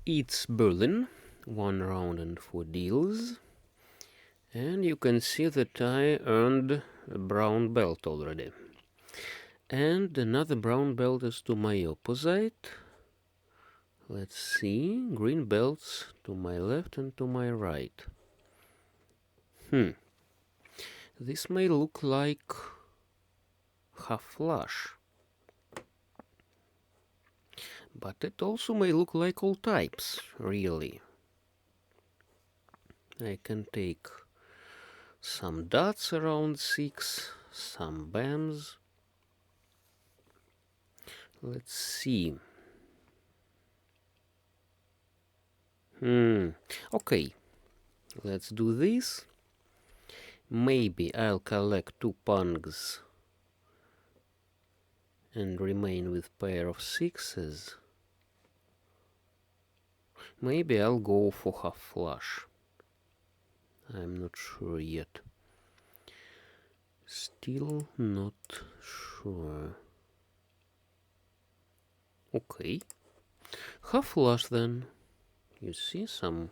It's Berlin, 1 round and 4 deals. And you can see that I earned a brown belt already. And another brown belt is to my opposite. Let's see, green belts to my left and to my right. This may look like half flush, but it also may look like all types, really. I can take some dots around 6, some bams. Let's see. Okay, let's do this. Maybe I'll collect 2 pungs and remain with pair of 6s. Maybe I'll go for half flush. I'm not sure yet. Still not sure. Okay. Half flush then. You see, some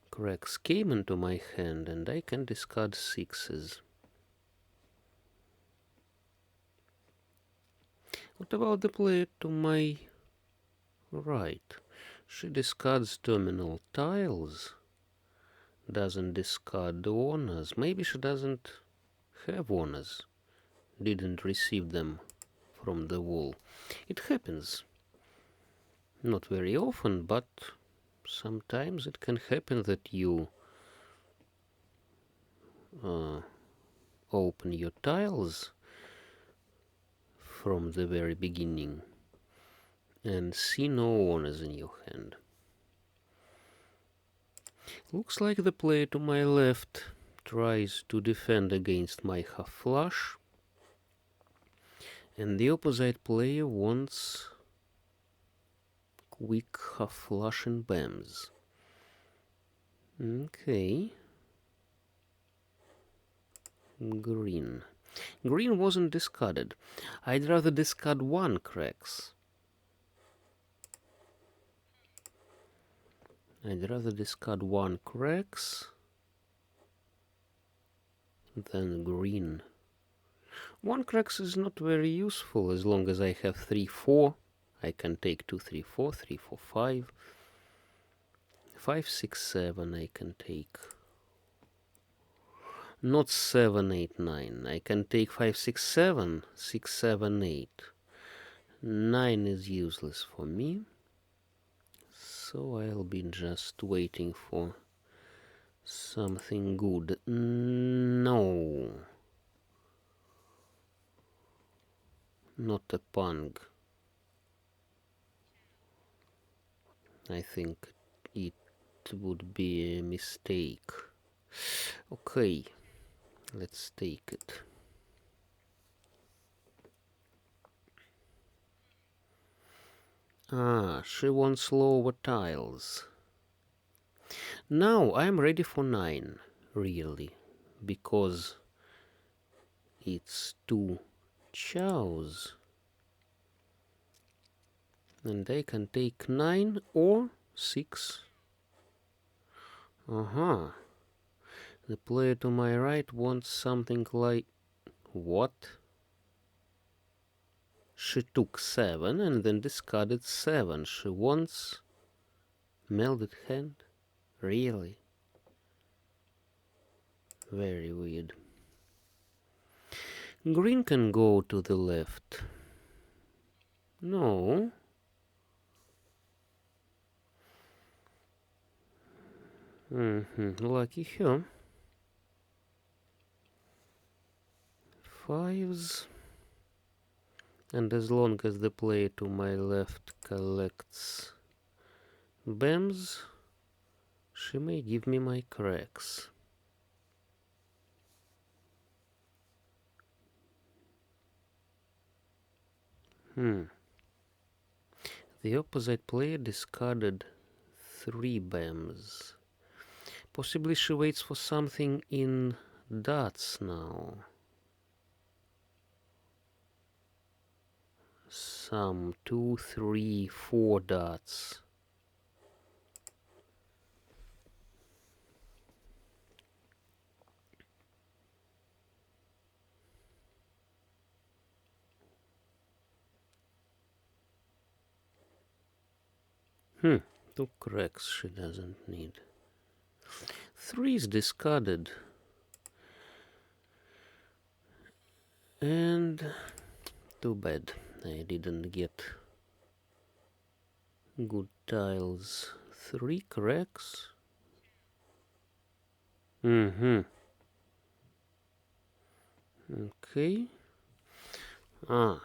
cracks came into my hand and I can discard 6s. What about the player to my right? She discards terminal tiles. Doesn't discard the honors. Maybe she doesn't have honors. Didn't receive them from the wall. It happens. Not very often, but sometimes it can happen that you open your tiles from the very beginning and see no honors in your hand. Looks like the player to my left tries to defend against my half flush, and the opposite player wants quick half flush and bams. Okay. Green. Green wasn't discarded. I'd rather discard 1 cracks. I'd rather discard 1 cracks than green. 1 cracks is not very useful as long as I have 3-4. I can take 2-3-4, 3-4-5. 5-6-7 I can take. Not 7-8-9. I can take 5-6-7, 6-7-8. 9 is useless for me. So I'll be just waiting for something good. No. Not a pung. I think it would be a mistake. Okay, let's take it. She wants lower tiles. Now I'm ready for 9, really, because it's 2 chows. And I can take 9 or 6. The player to my right wants something like... What? She took 7 and then discarded 7. She wants melded hand? Really? Very weird. Green can go to the left. No. Lucky her. 5s. And as long as the player to my left collects bams, she may give me my cracks. The opposite player discarded 3 bams. Possibly she waits for something in dots now. Some 2, 3, 4 dots. Two cracks she doesn't need. 3 is discarded. And too bad I didn't get good tiles. 3 cracks. Okay.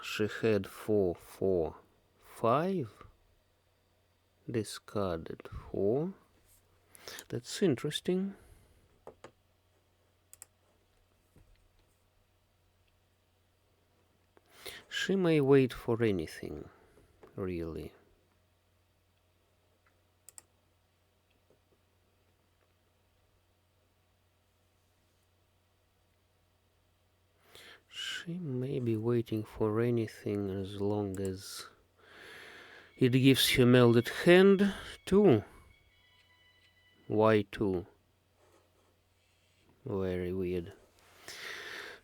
She had 4, 4, 5. Discarded 4. That's interesting. She may wait for anything, really. She may be waiting for anything as long as it gives her melded hand. 2. Why 2? Very weird.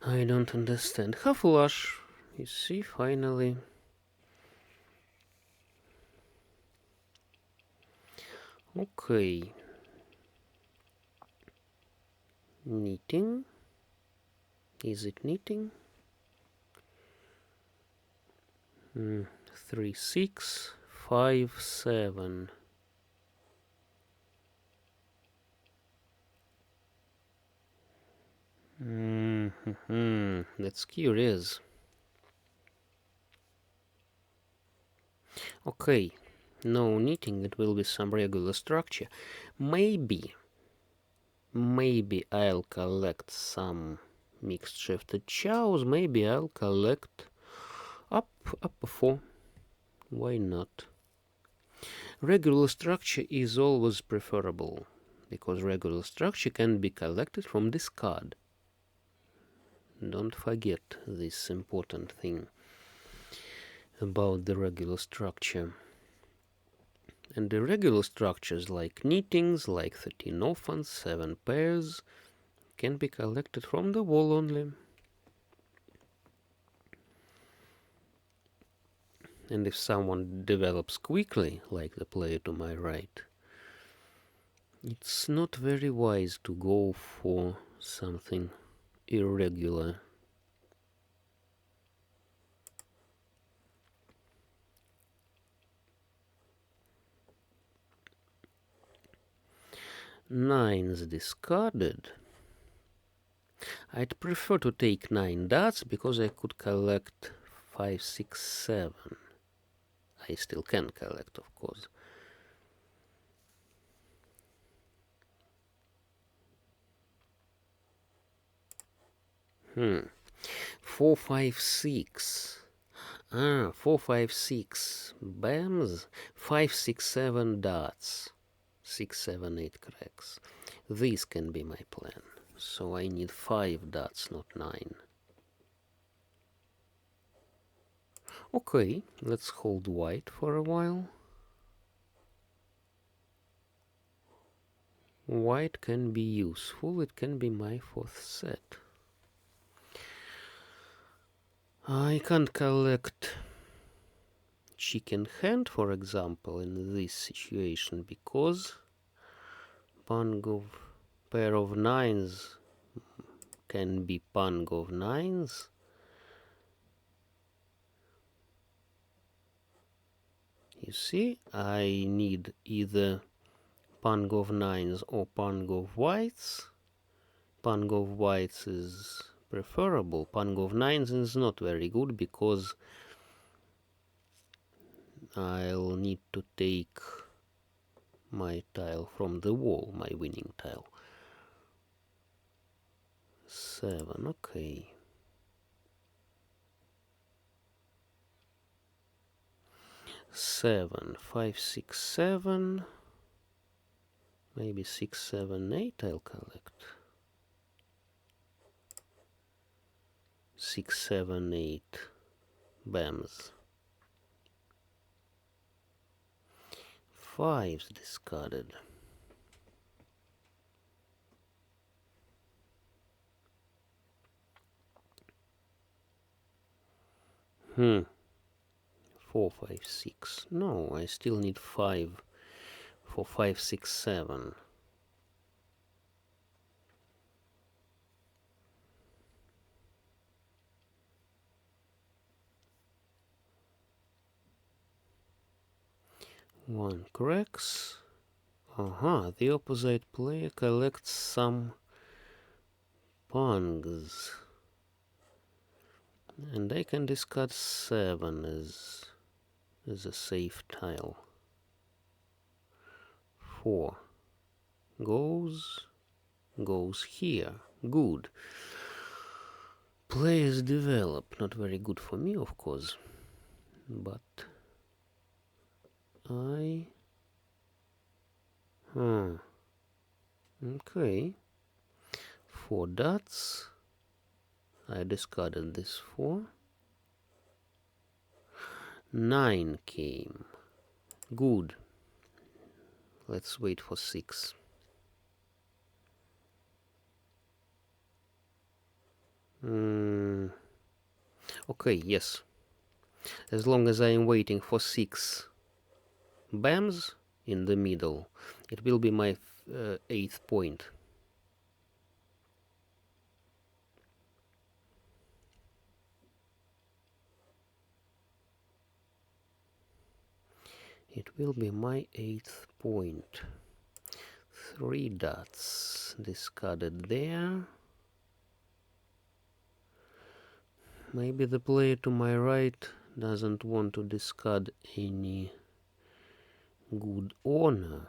I don't understand. Half flush. You see, finally. Okay. Knitting. Is it knitting? 3, 6, 5, 7. That's curious. Okay, no knitting, it will be some regular structure. Maybe I'll collect some mixed shifted chows. Maybe I'll collect up 4. Why not? Regular structure is always preferable, because regular structure can be collected from discard. Don't forget this important thing about the regular structure. And the regular structures like knittings, like 13 orphans, 7 pairs, can be collected from the wall only. And if someone develops quickly, like the player to my right, it's not very wise to go for something irregular. Nines discarded. I'd prefer to take 9 dots because I could collect 5, 6, 7. I still can collect, of course. Four, 5, 6. 4, 5, 6. Bams. 5, 6, 7 dots. 6, 7, 8 cracks. This can be my plan. So I need 5 dots, not 9. Okay, let's hold white for a while. White can be useful. It can be my 4th set. I can't collect chicken hand, for example, in this situation, because pung of pair of 9s can be pung of 9s. You see, I need either pung of 9s or pung of whites. Pung of whites is preferable. Pung of 9s is not very good because I'll need to take my tile from the wall, my winning tile. 7, okay. 7, 5, 6, 7. Maybe 6, 7, 8 I'll collect. 6, 7, 8. Bams. 5's discarded. Hmm. 4, 5, 6. No, I still need 5 for 5, 6, 7. One cracks. The opposite player collects some pungs. And I can discard 7 as a safe tile. 4 goes here. Good. Players develop. Not very good for me, of course. But okay. 4 dots. I discarded this 4. 9 came. Good. Let's wait for 6. Okay, yes. As long as I am waiting for 6 bams in the middle, it will be my 8th point. It will be my 8th point. 3 dots discarded there. Maybe the player to my right doesn't want to discard any good honor.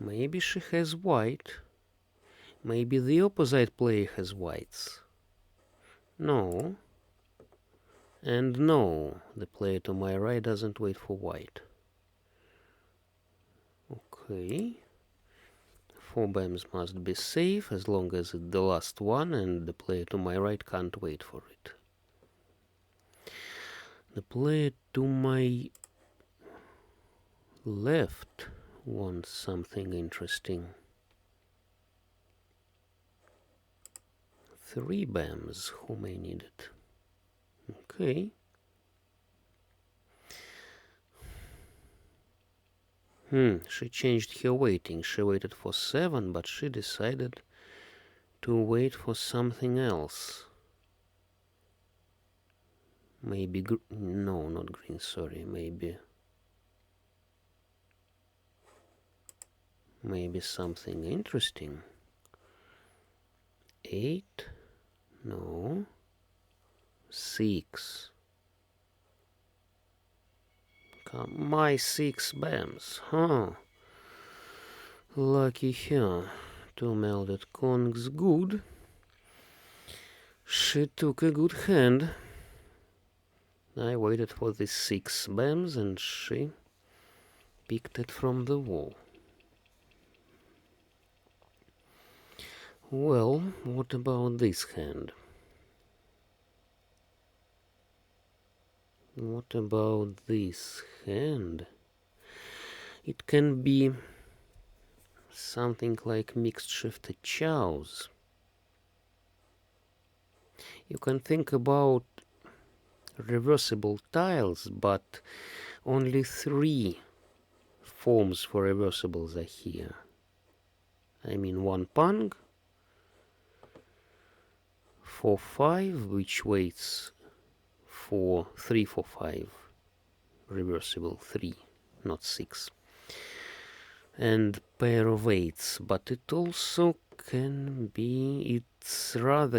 Maybe she has white. Maybe the opposite player has whites. No. And no, the player to my right doesn't wait for white. Okay. 4 bams must be safe as long as it's the last one and the player to my right can't wait for it. The player to my left wants something interesting. 3 bams, who may need it? Okay. She changed her waiting. She waited for 7, but she decided to wait for something else. Maybe no, not green, sorry. Maybe something interesting. 8? No. 6. My 6 bams, Lucky her. 2 melded kongs, good. She took a good hand. I waited for the 6 bams and she picked it from the wall. Well, what about this hand? What about this hand? It can be something like mixed shifted chows. You can think about reversible tiles, but only 3 forms for reversibles are here. I mean 1 pung, 4, 5, which waits for 3, 4, 5, reversible 3, not 6, and pair of 8s, but it also can be,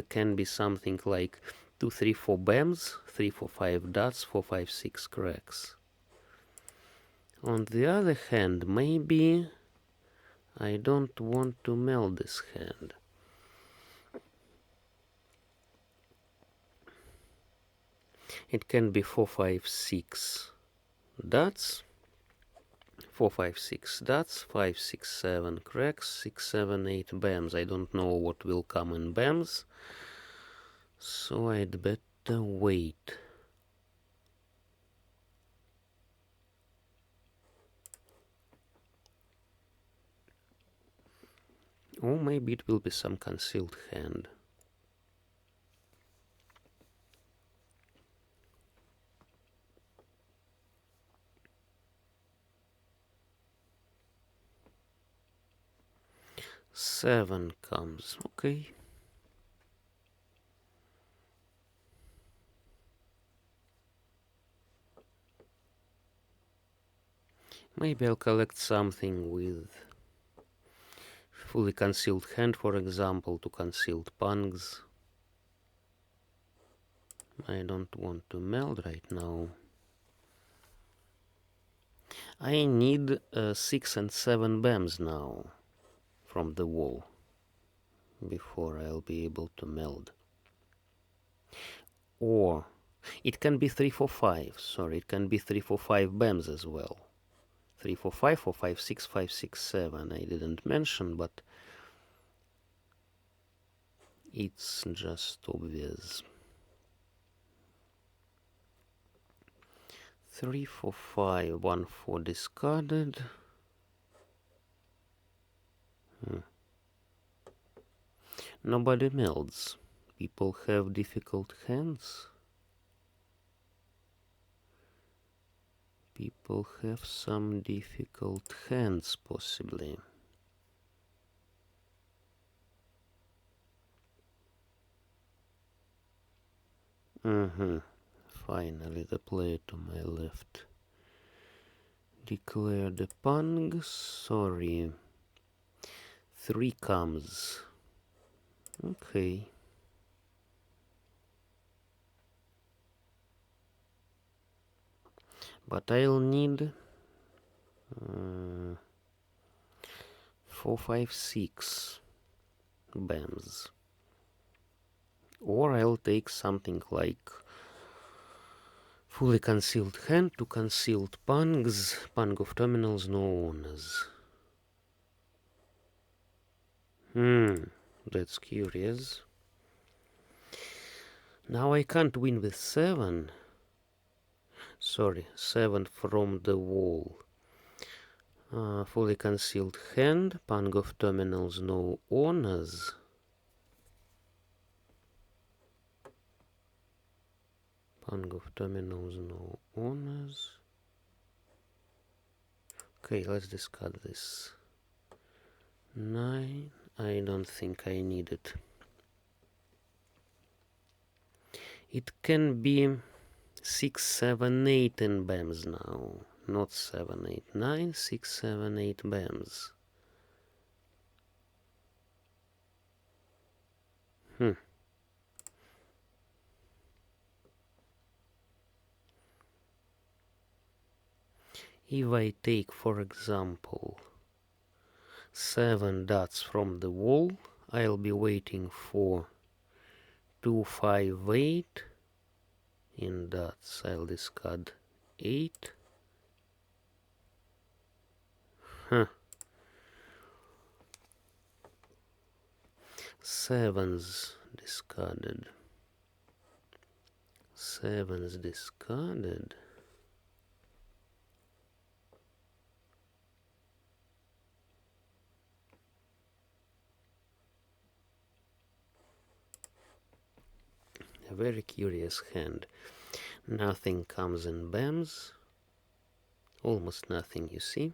can be something like 2, 3, 4 bams, 3, 4, 5 dots, 4, 5, 6 cracks. On the other hand, maybe I don't want to meld this hand. It can be 4, 5, 6 dots, 4, 5, 6 dots, 5, 6, 7 cracks, 6, 7, 8 bams. I don't know what will come in bams, so I'd better wait. Or maybe it will be some concealed hand. Seven comes. Okay. Maybe I'll collect something with fully concealed hand, for example, to concealed pungs. I don't want to meld right now. I need 6 and 7 BAMs now from the wall before I'll be able to meld. Or it can be 3, 4, 5. Sorry, it can be 3, 4, 5 BAMs as well. 3, 4, 5, 4, 5, 6, 5, 6, 7. I didn't mention, but it's just obvious. 3, 4, 5, 1, 4 discarded. Nobody melds. People have difficult hands. People have some difficult hands, possibly. Finally, the player to my left declared a pung. Sorry. 3 comes. Okay. But I'll need 4, 5, 6 BAMs. Or I'll take something like fully concealed hand to concealed pungs. Pung of terminals, no owners. That's curious. Now I can't win with 7. Sorry, 7 from the wall. Fully concealed hand, pung of terminals, no owners. Pung of terminals, no owners. Okay, let's discard this. 9. I don't think I need it. It can be 6, 7, 8 in BAMs now. Not 7, 8, 9, 6, 7, 8 BAMs. If I take, for example, 7 dots from the wall, I'll be waiting for 2, 5, 8. In dots, I'll discard 8. Sevens discarded. Sevens discarded. A very curious hand. Nothing comes in BAMs. Almost nothing, you see.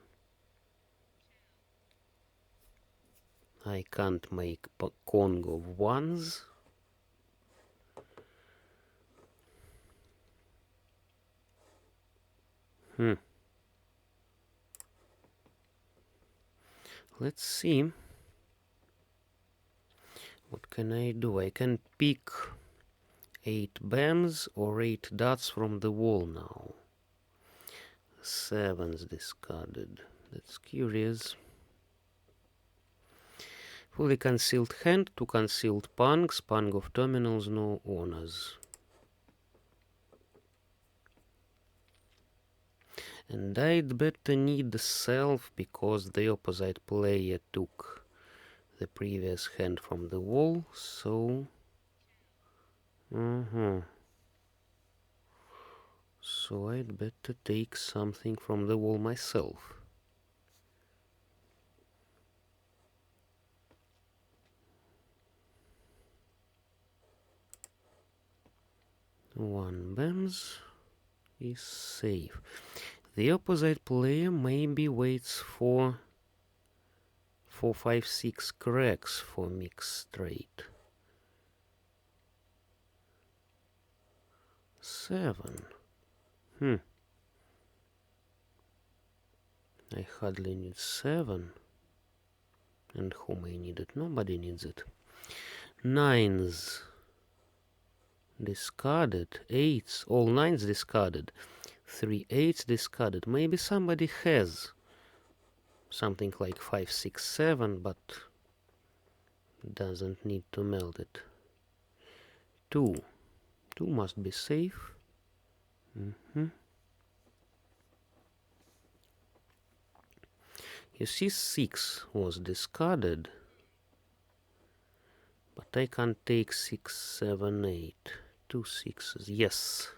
I can't make Congo of ones. Let's see. What can I do? I can pick 8 BAMs or 8 dots from the wall now. Sevens discarded. That's curious. Fully concealed hand to concealed pungs. Pung of terminals, no owners. And I'd better need the self because the opposite player took the previous hand from the wall, so... So I'd better take something from the wall myself. One bams is safe. The opposite player maybe waits for 4, 5, 6 cracks for mixed straight. 7. I hardly need 7. And who may need it? Nobody needs it. 9s discarded. 8s, all 9s discarded. 3 8s discarded. Maybe somebody has something like 5, 6, 7, but doesn't need to meld it. 2 must be safe. You see, 6 was discarded, but I can't take 6, 7, 8. 2 6s. Yes.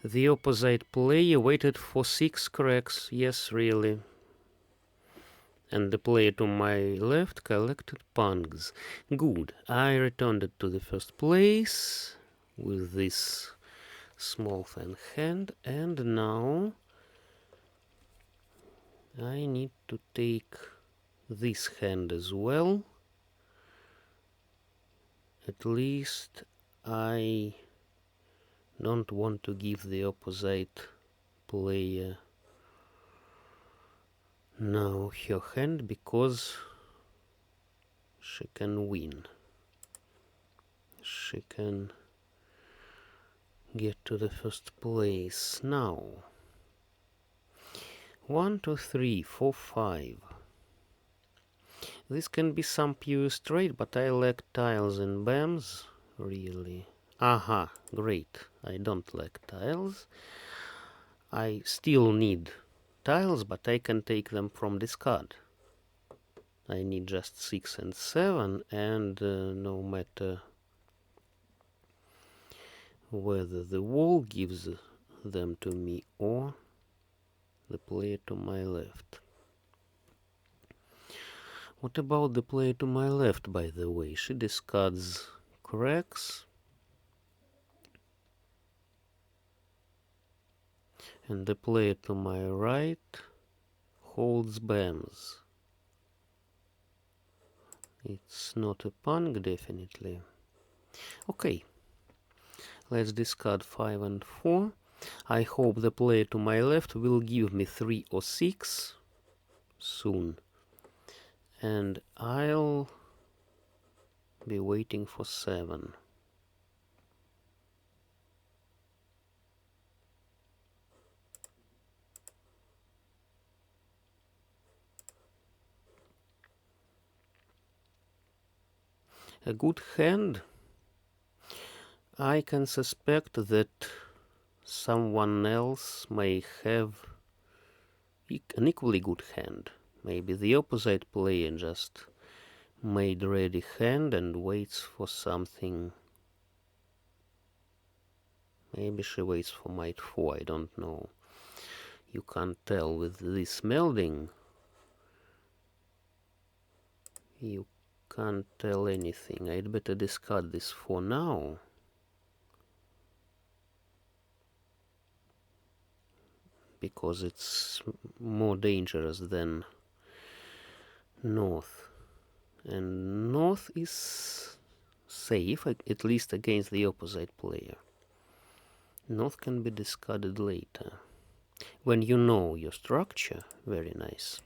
The opposite player waited for 6 cracks. Yes, really. And the player to my left collected pungs. Good. I returned it to the first place with this small fan hand, and now I need to take this hand as well. At least I don't want to give the opposite player now her hand, because she can win. She can get to the first place. Now 1, 2, 3, 4, 5. This can be some pure straight, but I lack tiles and bams, really. Aha, great. I don't lack tiles. I still need tiles, but I can take them from discard. I need just 6 and 7, and no matter whether the wall gives them to me or the player to my left. What about the player to my left, by the way? She discards cracks. And the player to my right holds bams. It's not a pung, definitely. Okay. Let's discard 5 and 4. I hope the player to my left will give me 3 or 6 soon. And I'll be waiting for 7. A good hand. I can suspect that someone else may have an equally good hand. Maybe the opposite player just made ready hand and waits for something. Maybe she waits for knight 4, I don't know. You can't tell with this melding. You can't tell anything. I'd better discard this for now. Because it's more dangerous than north. And north is safe, at least against the opposite player. North can be discarded later. When you know your structure, very nice.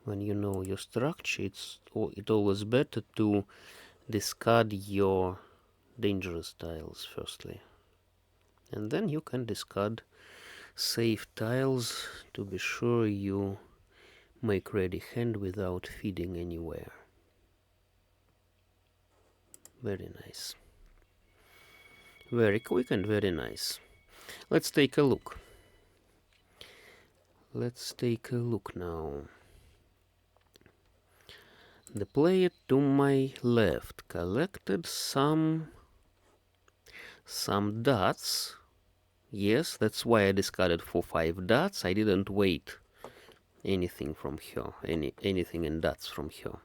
When you know your structure, it's always better to discard your dangerous tiles firstly. And then you can discard safe tiles to be sure you make ready hand without feeding anywhere. Very nice. Very quick and very nice. Let's take a look. Let's take a look now. The player to my left collected some dots. Yes, that's why I discarded 4, 5 dots. I didn't wait anything from her, anything in dots from her.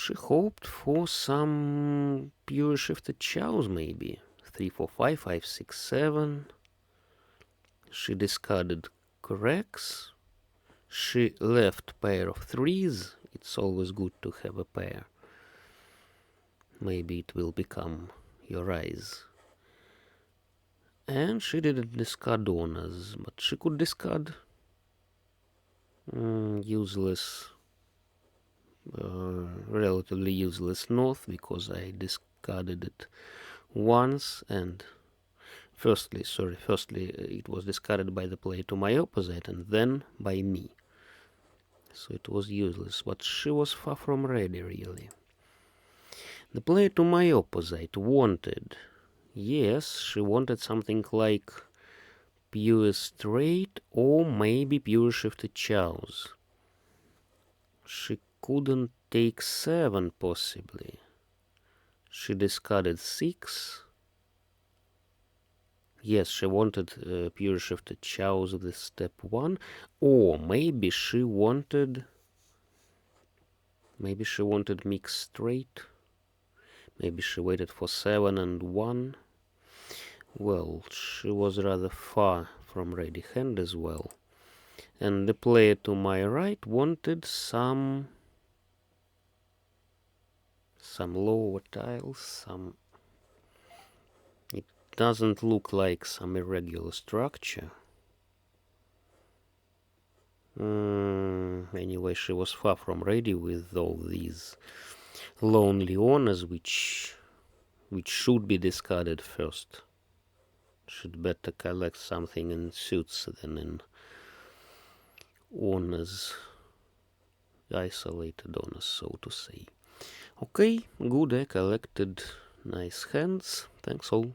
She hoped for some pure shifted chows, maybe. 3, 4, 5, 5, 6, 7. She discarded cracks. She left pair of 3s. It's always good to have a pair. Maybe it will become your eyes. And she didn't discard honors, but she could discard useless, relatively useless north, because I discarded it once, and firstly it was discarded by the player to my opposite and then by me. So it was useless, but she was far from ready, really. The player to my opposite wanted, yes, she wanted something like pure straight or maybe pure shifted chows. She couldn't take 7 possibly. She discarded 6. Yes, she wanted pure shifted chows with step 1, or maybe she wanted mixed straight. Maybe she waited for 7 and 1. Well, she was rather far from ready hand as well. And the player to my right wanted some lower tiles, it doesn't look like some irregular structure. Anyway, she was far from ready with all these lonely honors, which should be discarded first. Should better collect something in suits than in honors, isolated honors, so to say. Okay, good, I collected nice hands. Thanks all.